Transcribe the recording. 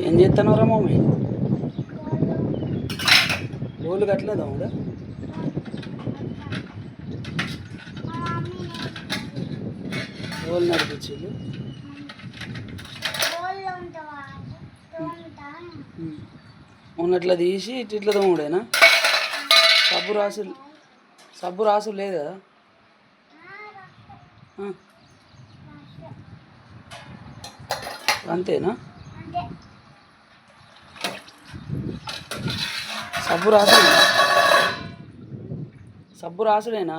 ఏం చేస్తున్నావురా మమ్మీ? గోళ్ళు కట్టలేదా ఉందా? గోళ్ళు నడిపించిండు. ఉన్నట్లా తీసి ఇట్లా తోముడేనా? సబ్బు రాసు లేదు కదా? అంతేనా? సబ్బు రాసుడేనా?